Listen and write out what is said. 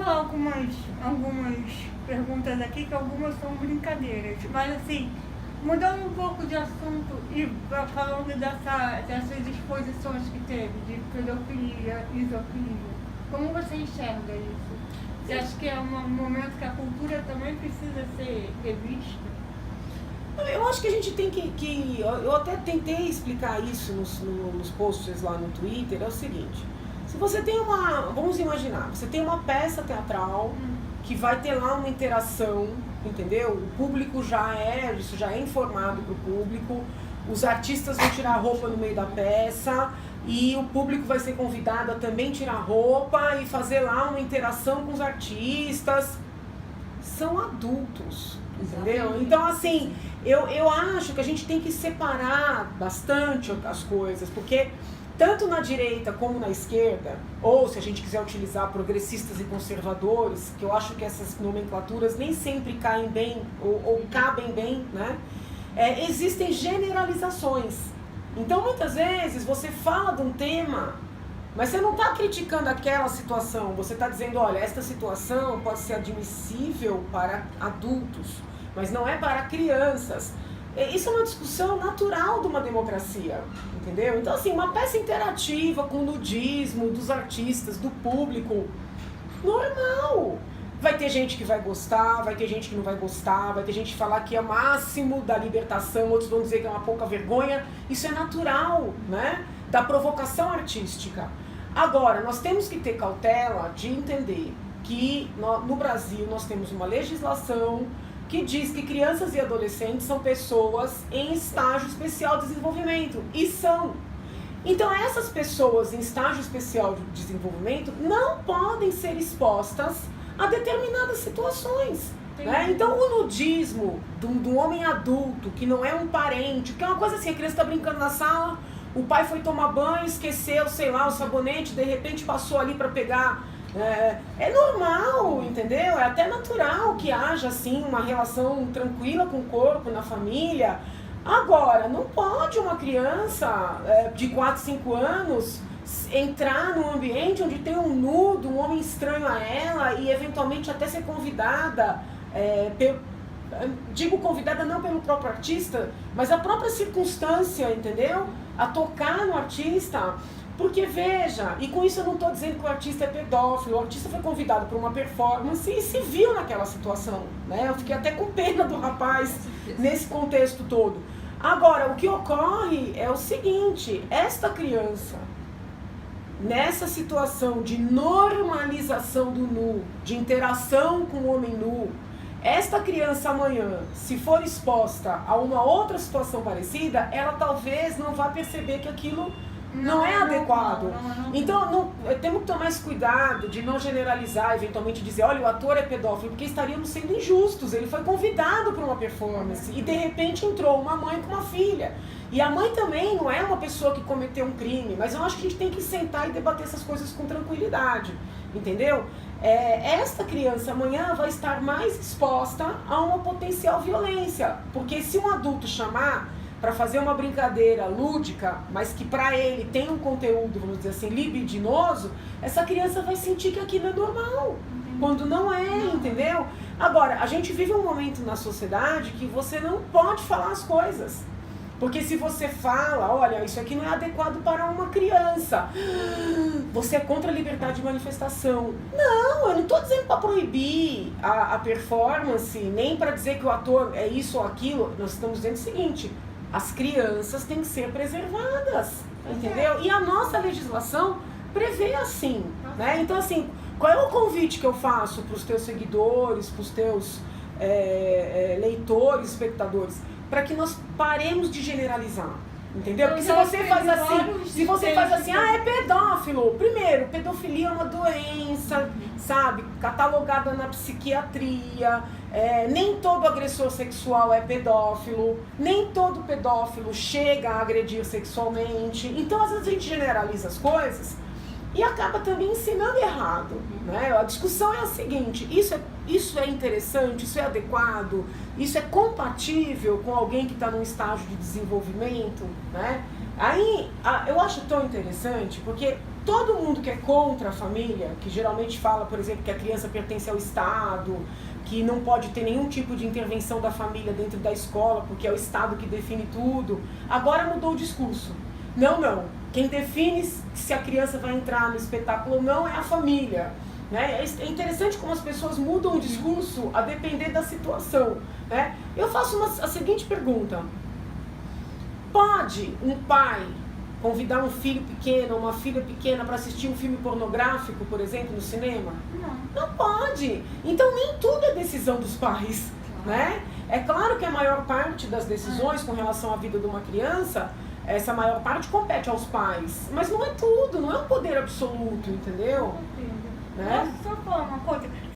falar algumas perguntas aqui, que algumas são brincadeiras, mas assim, mudando um pouco de assunto e falando dessas exposições que teve, de pedofilia, isofilia, como você enxerga isso? Você acha que é um momento que a cultura também precisa ser revista? Eu acho que a gente tem que eu até tentei explicar isso nos posts lá no Twitter, é o seguinte, se você tem vamos imaginar, você tem uma peça teatral que vai ter lá uma interação, entendeu? O público isso já é informado para o público, os artistas vão tirar a roupa no meio da peça e o público vai ser convidado a também tirar roupa e fazer lá uma interação com os artistas. São adultos, entendeu? Então, assim, eu acho que a gente tem que separar bastante as coisas, porque tanto na direita como na esquerda, ou se a gente quiser utilizar progressistas e conservadores, que eu acho que essas nomenclaturas nem sempre caem bem ou cabem bem, né? Existem generalizações. Então, muitas vezes, você fala de um tema, mas você não está criticando aquela situação, você está dizendo, olha, esta situação pode ser admissível para adultos, mas não é para crianças. Isso é uma discussão natural de uma democracia, entendeu? Então, assim, uma peça interativa com o nudismo dos artistas, do público, normal. Vai ter gente que vai gostar, vai ter gente que não vai gostar, vai ter gente que falar que é o máximo da libertação, outros vão dizer que é uma pouca vergonha. Isso é natural, né? Da provocação artística. Agora, nós temos que ter cautela de entender que no Brasil nós temos uma legislação que diz que crianças e adolescentes são pessoas em estágio especial de desenvolvimento, e são. Então essas pessoas em estágio especial de desenvolvimento não podem ser expostas a determinadas situações. Né? Então o nudismo do homem adulto, que não é um parente, que é uma coisa assim, a criança está brincando na sala, o pai foi tomar banho, esqueceu, sei lá, o sabonete, de repente passou ali para pegar. É normal, entendeu? É até natural que haja assim uma relação tranquila com o corpo, na família. Agora, não pode uma criança de 4, 5 anos entrar num ambiente onde tem um nudo, um homem estranho a ela e eventualmente até ser convidada, digo convidada não pelo próprio artista, mas a própria circunstância, entendeu? A tocar no artista. Porque veja, e com isso eu não estou dizendo que o artista é pedófilo, o artista foi convidado para uma performance e se viu naquela situação, né? Eu fiquei até com pena do rapaz nesse contexto todo. Agora, o que ocorre é o seguinte, esta criança, nessa situação de normalização do nu, de interação com o homem nu, esta criança amanhã, se for exposta a uma outra situação parecida, ela talvez não vá perceber que aquilo não é adequado. Então, temos que tomar esse cuidado de não generalizar, eventualmente dizer, olha, o ator é pedófilo, porque estaríamos sendo injustos. Ele foi convidado para uma performance e, de repente, entrou uma mãe com uma filha. E a mãe também não é uma pessoa que cometeu um crime, mas eu acho que a gente tem que sentar e debater essas coisas com tranquilidade, entendeu? Esta criança amanhã vai estar mais exposta a uma potencial violência, porque se um adulto chamar para fazer uma brincadeira lúdica, mas que para ele tem um conteúdo, vamos dizer assim, libidinoso, essa criança vai sentir que aquilo é normal, quando não é, entendeu? Agora, a gente vive um momento na sociedade que você não pode falar as coisas. Porque se você fala, olha, isso aqui não é adequado para uma criança, você é contra a liberdade de manifestação. Não, eu não estou dizendo para proibir a performance, nem para dizer que o ator é isso ou aquilo. Nós estamos dizendo o seguinte, as crianças têm que ser preservadas, entendeu? E a nossa legislação prevê assim, né? Então, assim, qual é o convite que eu faço para os teus seguidores, para os teus leitores, espectadores? Para que nós paremos de generalizar, entendeu? Porque se você faz assim, é pedófilo. Primeiro, pedofilia é uma doença, sabe? Catalogada na psiquiatria. Nem todo agressor sexual é pedófilo, nem todo pedófilo chega a agredir sexualmente. Então, às vezes a gente generaliza as coisas e acaba também ensinando errado, né? A discussão é a seguinte, isso é interessante, isso é adequado, isso é compatível com alguém que está num estágio de desenvolvimento, né? Aí, eu acho tão interessante, porque todo mundo que é contra a família, que geralmente fala, por exemplo, que a criança pertence ao Estado, que não pode ter nenhum tipo de intervenção da família dentro da escola, porque é o Estado que define tudo, agora mudou o discurso. Não. Quem define se a criança vai entrar no espetáculo ou não é a família. Né? É interessante como as pessoas mudam o discurso a depender da situação. Né? Eu faço a seguinte pergunta. Pode um pai convidar um filho pequeno ou uma filha pequena para assistir um filme pornográfico, por exemplo, no cinema? Não pode. Então nem tudo é decisão dos pais. Né? É claro que a maior parte das decisões com relação à vida de uma criança, essa maior parte compete aos pais. Mas não é tudo, não é um poder absoluto, entendeu? Posso só falar uma coisa?